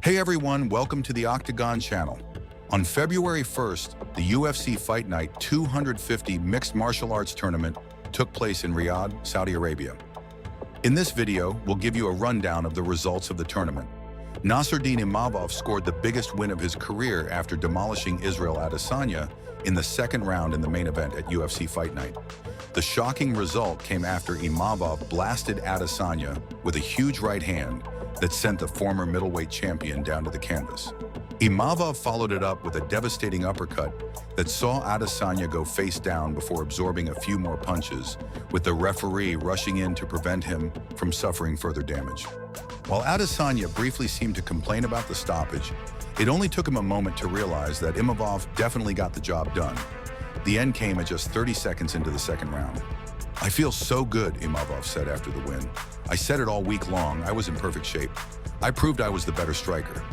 Hey everyone, welcome to the Octagon channel. On February 1st, the UFC Fight Night 250 mixed martial arts tournament took place in Riyadh, Saudi Arabia. In this video, we'll give you a rundown of the results of the tournament. Nassruddin Imavov scored the biggest win of his career after demolishing Israel Adesanya in the second round in the main event at UFC Fight Night. The shocking result came after Imavov blasted Adesanya with a huge right hand that sent the former middleweight champion down to the canvas. Imavov followed it up with a devastating uppercut that saw Adesanya go face down before absorbing a few more punches, with the referee rushing in to prevent him from suffering further damage. While Adesanya briefly seemed to complain about the stoppage, it only took him a moment to realize that Imavov definitely got the job done. The end came at just 30 seconds into the second round. "I feel so good," Imavov said after the win. "I said it all week long, I was in perfect shape. I proved I was the better striker.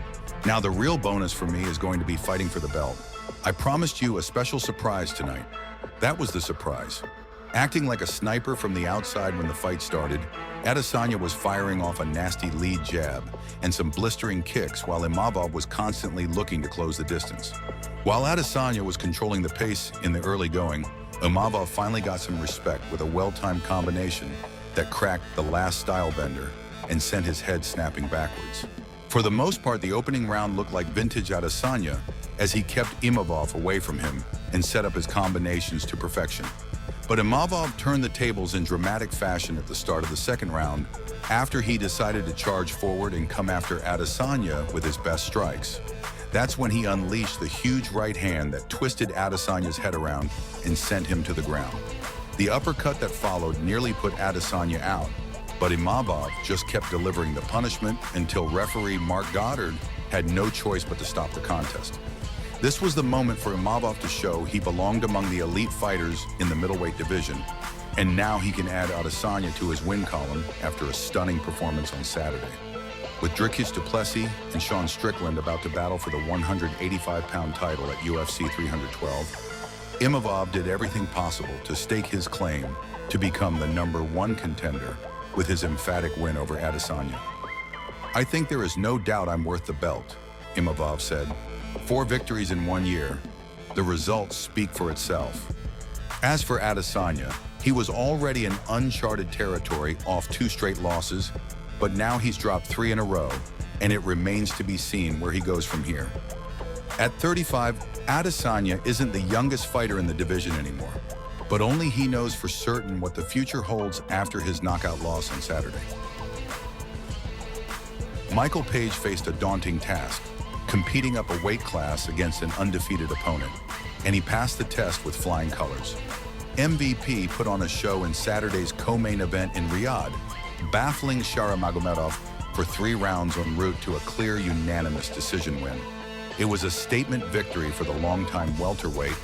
Now the real bonus for me is going to be fighting for the belt. I promised you a special surprise tonight." That was the surprise. Acting like a sniper from the outside when the fight started, Adesanya was firing off a nasty lead jab and some blistering kicks while Imavov was constantly looking to close the distance. While Adesanya was controlling the pace in the early going, Imavov finally got some respect with a well-timed combination that cracked the last style bender and sent his head snapping backwards. For the most part, the opening round looked like vintage Adesanya as he kept Imavov away from him and set up his combinations to perfection. But Imavov turned the tables in dramatic fashion at the start of the second round after he decided to charge forward and come after Adesanya with his best strikes. That's when he unleashed the huge right hand that twisted Adesanya's head around and sent him to the ground. The uppercut that followed nearly put Adesanya out, but Imavov just kept delivering the punishment until referee Mark Goddard had no choice but to stop the contest. This was the moment for Imavov to show he belonged among the elite fighters in the middleweight division, and now he can add Adesanya to his win column after a stunning performance on Saturday. With Dricus du Plessis and Sean Strickland about to battle for the 185-pound title at UFC 312, Imavov did everything possible to stake his claim to become the #1 contender with his emphatic win over Adesanya. "I think there is no doubt I'm worth the belt," Imavov said. 4 victories in 1 year. The results speak for itself. As for Adesanya, he was already in uncharted territory off 2 straight losses, but now he's dropped 3 in a row, and it remains to be seen where he goes from here. At 35, Adesanya isn't the youngest fighter in the division anymore, but only he knows for certain what the future holds after his knockout loss on Saturday. Michael Page faced a daunting task, competing up a weight class against an undefeated opponent, and he passed the test with flying colors. MVP put on a show in Saturday's co-main event in Riyadh, baffling Shara Bullet for 3 rounds en route to a clear unanimous decision win. It was a statement victory for the longtime welterweight,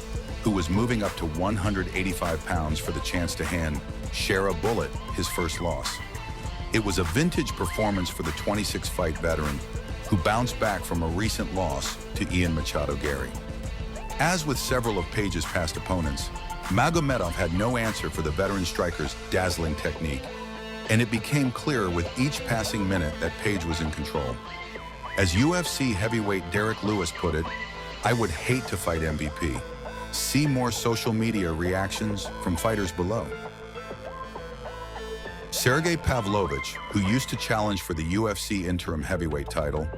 who was moving up to 185 pounds for the chance to hand Shara Bullet his first loss. It was a vintage performance for the 26-fight veteran, who bounced back from a recent loss to Ian Machado Gary. As with several of Page's past opponents, Magomedov had no answer for the veteran striker's dazzling technique, and it became clearer with each passing minute that Page was in control. As UFC heavyweight Derek Lewis put it, "I would hate to fight MVP. See more social media reactions from fighters below." Sergei Pavlovich, who used to challenge for the UFC interim heavyweight title,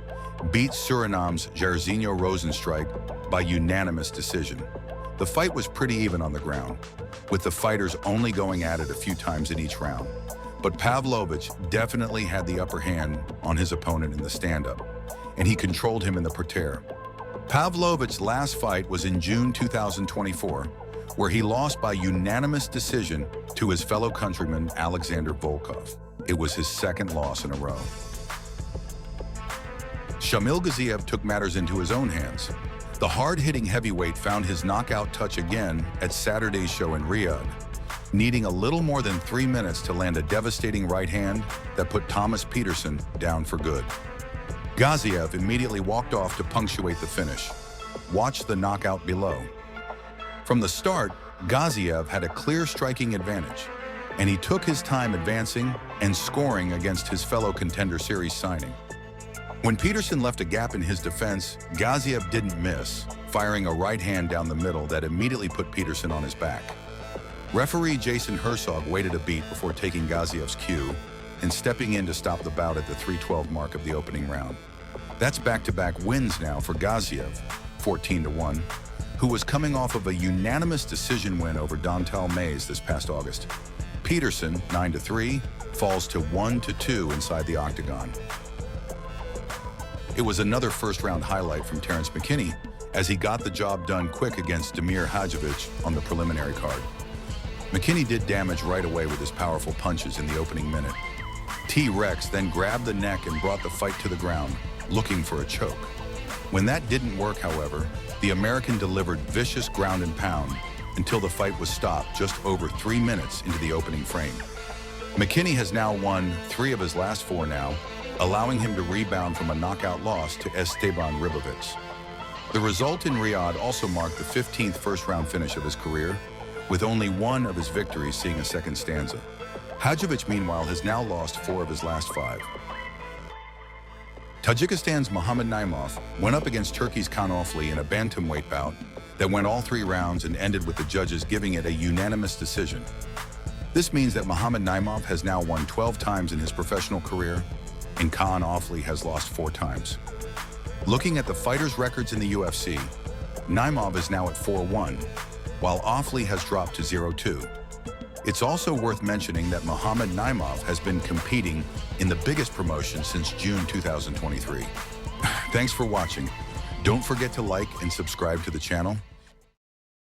beat Suriname's Jairzinho Rozenstruik by unanimous decision. The fight was pretty even on the ground, with the fighters only going at it a few times in each round. But Pavlovich definitely had the upper hand on his opponent in the stand-up, and he controlled him in the parterre. Pavlovich's last fight was in June 2024, where he lost by unanimous decision to his fellow countryman Alexander Volkov. It was his second loss in a row. Shamil Gaziev took matters into his own hands. The hard-hitting heavyweight found his knockout touch again at Saturday's show in Riyadh, needing a little more than 3 minutes to land a devastating right hand that put Thomas Peterson down for good. Gaziev immediately walked off to punctuate the finish. Watch the knockout below. From the start, Gaziev had a clear striking advantage, and he took his time advancing and scoring against his fellow Contender Series signing. When Peterson left a gap in his defense, Gaziev didn't miss, firing a right hand down the middle that immediately put Peterson on his back. Referee Jason Herzog waited a beat before taking Gaziev's cue and stepping in to stop the bout at the 3:12 mark of the opening round. That's back-to-back wins now for Gaziev, 14-1, who was coming off of a unanimous decision win over Dontal Mays this past August. Peterson, 9-3, falls to 1-2 inside the octagon. It was another first-round highlight from Terrence McKinney as he got the job done quick against Damir Hadzovic on the preliminary card. McKinney did damage right away with his powerful punches in the opening minute. T-Rex then grabbed the neck and brought the fight to the ground, looking for a choke. When that didn't work, however, the American delivered vicious ground and pound until the fight was stopped just over 3 minutes into the opening frame. McKinney has now won 3 of his last 4 now, allowing him to rebound from a knockout loss to Esteban Ribovics. The result in Riyadh also marked the 15th first-round finish of his career, with only 1 of his victories seeing a second stanza. Hadzovic, meanwhile, has now lost 4 of his last 5. Tajikistan's Muhammad Naimov went up against Turkey's Kan Ofli in a bantamweight bout that went all 3 rounds and ended with the judges giving it a unanimous decision. This means that Muhammad Naimov has now won 12 times in his professional career, and Kan Ofli has lost 4 times. Looking at the fighters' records in the UFC, Naimov is now at 4-1, while Ofli has dropped to 0-2. It's also worth mentioning that Muhammad Naimov has been competing in the biggest promotion since June 2023. Thanks for watching. Don't forget to like and subscribe to the channel.